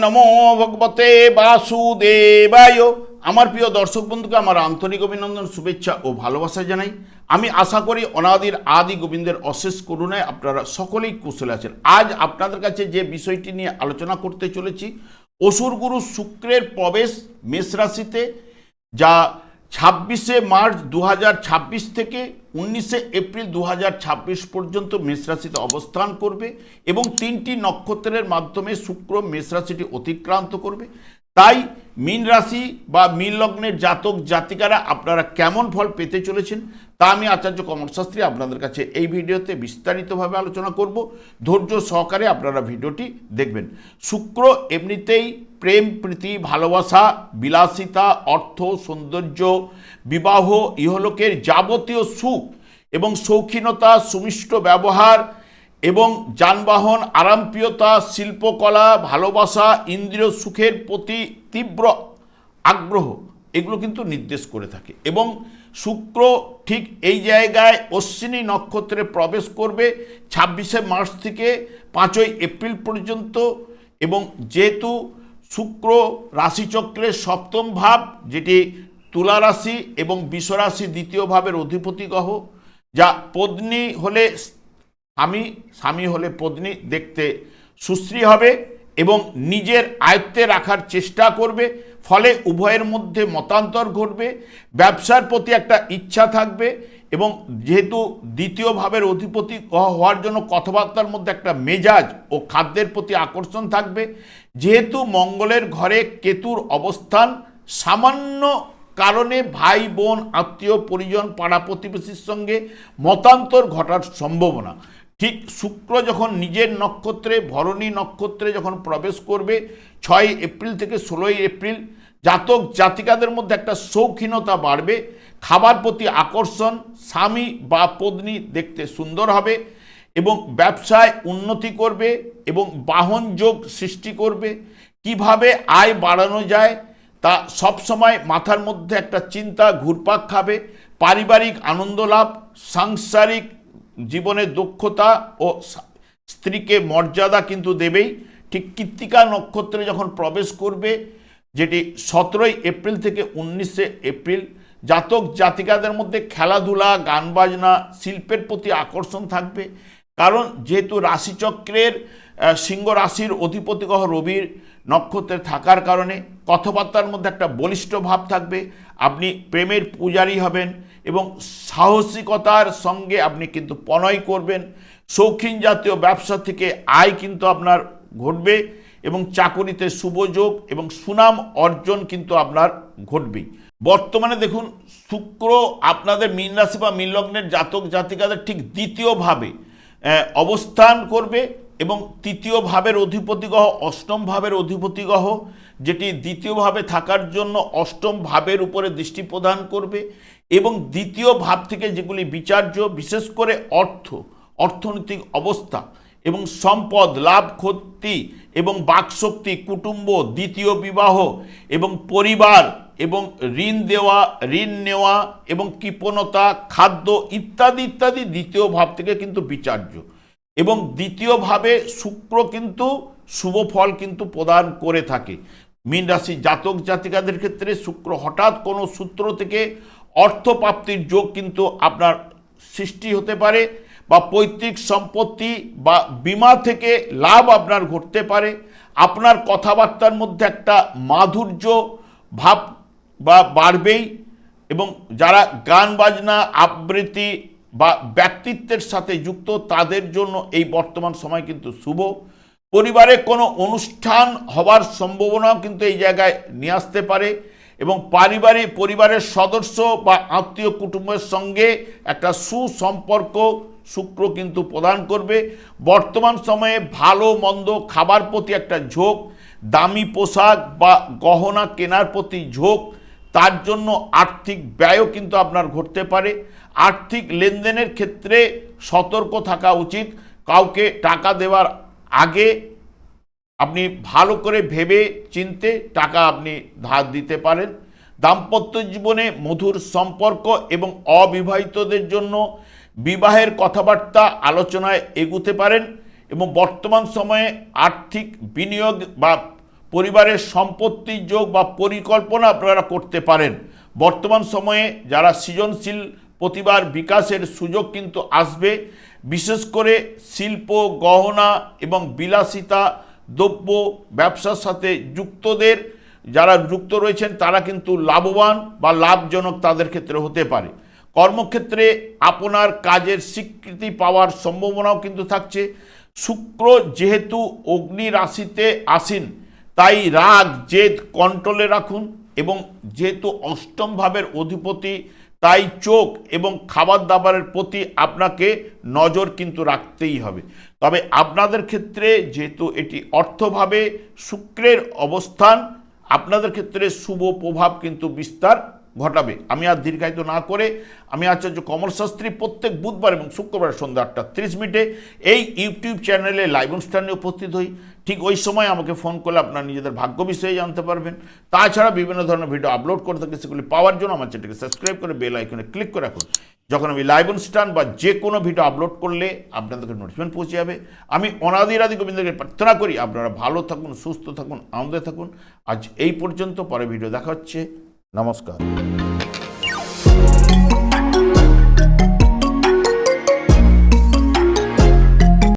নমো ভগবতে বাসুদেবায়। আমার প্রিয় দর্শক বন্ধুকে আমার আন্তরিক অভিনন্দন, শুভেচ্ছা ও ভালোবাসা জানাই। আমি আশা করি অনাদির আদি গোবিন্দের অশেষ করুণায় আপনারা সকলেই কুশলে আছেন। আজ আপনাদের কাছে যে বিষয়টি নিয়ে আলোচনা করতে চলেছি, অসুর গুরু শুক্রের প্রবেশ মেষ রাশিতে, যা 26শে মার্চ 2026 থেকে 19শে এপ্রিল 2026 পর্যন্ত মেষ রাশিতে অবস্থান করবে এবং 3টি নক্ষত্রের মাধ্যমে শুক্র মেষ রাশিটি অতিক্রান্ত করবে। তাই মীন রাশি বা মীন লগ্নের জাতক জাতিকারা আপনারা কেমন ফল পেতে চলেছেন তা আমি আচার্য কমল শাস্ত্রী আপনাদের কাছে এই ভিডিওতে বিস্তারিতভাবে আলোচনা করব। ধৈর্য সহকারে আপনারা ভিডিওটি দেখবেন। শুক্র এমনিতেই প্রেম, প্রীতি, ভালোবাসা, বিলাসিতা, অর্থ, সৌন্দর্য, বিবাহ, ইহলোকের যাবতীয় সুখ এবং শৌখিনতা, সুমিষ্ট ব্যবহার এবং যানবাহন, আরামপ্রিয়তা, শিল্পকলা, ভালোবাসা, ইন্দ্রিয় সুখের প্রতি তীব্র আগ্রহ, এগুলো কিন্তু নির্দেশ করে থাকে। এবং শুক্র ঠিক এই জায়গায় অশ্বিনী নক্ষত্রে প্রবেশ করবে 26শে মার্চ থেকে 5ই এপ্রিল পর্যন্ত। এবং যেহেতু শুক্র রাশিচক্রের সপ্তম ভাব, যেটি তুলা রাশি এবং বৃষ রাশি দ্বিতীয় ভাবের অধিপতি গ্রহ, যা পত্নী হলে স্বামী, স্বামী হলে পত্নী দেখতে সুশ্রী হবে এবং নিজের আয়ত্তে রাখার চেষ্টা করবে, ফলে উভয়ের মধ্যে মতান্তর ঘটবে। ব্যবসার প্রতি একটা ইচ্ছা থাকবে এবং যেহেতু দ্বিতীয় ভাবের অধিপতি হওয়ার জন্য কথাবার্তার মধ্যে একটা মেজাজ ও খাদ্যের প্রতি আকর্ষণ থাকবে। যেহেতু মঙ্গলের ঘরে কেতুর অবস্থান, সামান্য কারণে ভাই বোন, আত্মীয় পরিজন, পাড়া প্রতিবেশীর সঙ্গে মতান্তর ঘটার সম্ভাবনা। ঠিক শুক্র যখন নিজের নক্ষত্রে ভরণী নক্ষত্রে যখন প্রবেশ করবে 6 এপ্রিল থেকে 16 এপ্রিল, জাতক জাতিকাদের মধ্যে একটা শৌখিনতা বাড়বে, খাবার প্রতি আকর্ষণ, স্বামী বা পত্নী দেখতে সুন্দর হবে এবং ব্যবসায় উন্নতি করবে এবং বাহন যোগ সৃষ্টি করবে। কিভাবে আয় বাড়ানো যায় তা সবসময় মাথার মধ্যে একটা চিন্তা ঘুরপাক খাবে। পারিবারিক আনন্দ লাভ, সাংসারিক জীবনের দক্ষতা ও স্ত্রীকে মর্যাদা কিন্তু দেবেই। ঠিক কৃত্তিকা নক্ষত্রে যখন প্রবেশ করবে, যেটি 17 এপ্রিল থেকে 19শে এপ্রিল, জাতক জাতিকাদের মধ্যে খেলাধুলা, গান বাজনা, শিল্পের প্রতি আকর্ষণ থাকবে। কারণ যেহেতু রাশিচক্রের সিংহ রাশির অধিপতি গ্রহ রবির নক্ষত্রে থাকার কারণে কথাবার্তার মধ্যে একটা বলিষ্ঠ ভাব থাকবে। আপনি প্রেমের পূজারী হবেন এবং সাহসিকতার সঙ্গে আপনি কিন্তু প্রণয় করবেন। শৌখিন জাতীয় ব্যবসা থেকে আয় কিন্তু আপনার ঘটবে এবং চাকরিতে শুভযোগ এবং সুনাম অর্জন কিন্তু আপনার ঘটবেই। বর্তমানে দেখুন, শুক্র আপনাদের মীন রাশি বা মীন লগ্নের জাতক জাতিকাদের ঠিক দ্বিতীয় ভাবে অবস্থান করবে এবং তৃতীয় ভাবের অধিপতি গ্রহ অষ্টম ভাবের অধিপতি গ্রহ, যেটি দ্বিতীয় ভাবে থাকার জন্য অষ্টম ভাবের উপরে দৃষ্টি প্রদান করবে এবং দ্বিতীয় ভাব থেকে যেগুলি বিচার্য, বিশেষ করে অর্থনৈতিক অবস্থা এবং সম্পদ লাভ, ক্ষতি এবং বাকশক্তি, কুটুম্ব, দ্বিতীয় বিবাহ এবং পরিবার এবং ঋণ নেওয়া এবং কৃপণতা, খাদ্য ইত্যাদি ইত্যাদি দ্বিতীয় ভাব থেকে কিন্তু বিচার্য। এবং দ্বিতীয়ভাবে শুক্র কিন্তু শুভ ফল কিন্তু প্রদান করে থাকে। মীন রাশি জাতক জাতিকাদের ক্ষেত্রে শুক্র হঠাৎ কোনো সূত্র থেকে অর্থপ্রাপ্তির যোগ কিন্তু আপনার সৃষ্টি হতে পারে, বা পৈতৃক সম্পত্তি বা বীমা থেকে লাভ আপনার ঘটতে পারে। আপনার কথাবার্তার মধ্যে একটা মাধুর্য ভাব বা বাড়বেই এবং যারা গান বাজনা, আবৃত্তি বা ব্যক্তিত্বের সাথে যুক্ত তাদের জন্য এই বর্তমান সময় কিন্তু শুভ। পরিবারে কোনো অনুষ্ঠান হওয়ার সম্ভাবনাও কিন্তু এই জায়গায় নিয়ে আসতে পারে এবং পরিবারের সদস্য বা আত্মীয় কুটুম্বের সঙ্গে একটা সুসম্পর্ক শুক্র কিন্তু প্রদান করবে। বর্তমান সময়ে ভালো মন্দ খাবার প্রতি একটা ঝোঁক, দামি পোশাক বা গহনা কেনার প্রতি ঝোঁক, তার জন্য আর্থিক ব্যয়ও কিন্তু আপনার ঘটতে পারে। আর্থিক লেনদেনের ক্ষেত্রে সতর্ক থাকা উচিত। কাউকে টাকা দেওয়ার আগে আপনি ভালো করে ভেবে চিনতে টাকা আপনি ধার দিতে পারেন। দাম্পত্য জীবনে মধুর সম্পর্ক এবং অবিবাহিতদের জন্য বিবাহের কথাবার্তা আলোচনায় এগুতে পারেন এবং বর্তমান সময়ে আর্থিক বিনিয়োগ বা পরিবারের সম্পত্তির যোগ বা পরিকল্পনা আপনারা করতে পারেন। বর্তমান সময়ে যারা সৃজনশীল প্রতিভার বিকাশের সুযোগ কিন্তু আসবে। বিশেষ করে শিল্প, গহনা এবং বিলাসিতা দ্রব্য ব্যবসার সাথে যুক্তদের যারা যুক্ত রয়েছেন তারা কিন্তু লাভবান বা লাভজনক তাদের ক্ষেত্রে হতে পারে। কর্মক্ষেত্রে আপনার কাজের স্বীকৃতি পাওয়ার সম্ভাবনাও কিন্তু থাকছে। শুক্র যেহেতু অগ্নি রাশিতে আসেন, তাই রাগ জেদ কন্ট্রোলে রাখুন, এবং যেহেতু অষ্টম ভাবের অধিপতি, তাই চোখ এবং খাবার দাবারের প্রতি আপনাকে নজর কিন্তু রাখতেই হবে। তবে আপনাদের ক্ষেত্রে যেহেতু এটি অর্থভাবে শুক্রের অবস্থান, আপনাদের ক্ষেত্রে শুভ প্রভাব কিন্তু বিস্তার ঘটাবে। আমি আর দীর্ঘায়িত না করে আমি আচার্য কমল শাস্ত্রী প্রত্যেক বুধবার এবং শুক্রবার সন্ধ্যা 8:30 এই ইউটিউব চ্যানেলে লাইভ অনুষ্ঠানে উপস্থিত হই। ঠিক ওই সময় আমাকে ফোন করলে আপনারা নিজেদের ভাগ্য বিষয়ে জানতে পারবেন। তাছাড়া বিভিন্ন ধরনের ভিডিও আপলোড করে থাকি, সেগুলি পাওয়ার জন্য আমার চ্যানেলকে সাবস্ক্রাইব করে বেল আইকনে ক্লিক করে রাখুন। যখন আমি লাইভ অনুষ্ঠান বা যে কোনো ভিডিও আপলোড করলে আপনাদেরকে নোটিফিকেশন পৌঁছে যাবে। আমি অনাদির আদি গোবিন্দকে প্রার্থনা করি আপনারা ভালো থাকুন, সুস্থ থাকুন, আনন্দে থাকুন। আজ এই পর্যন্ত, পরে ভিডিও দেখা হচ্ছে। নমস্কার।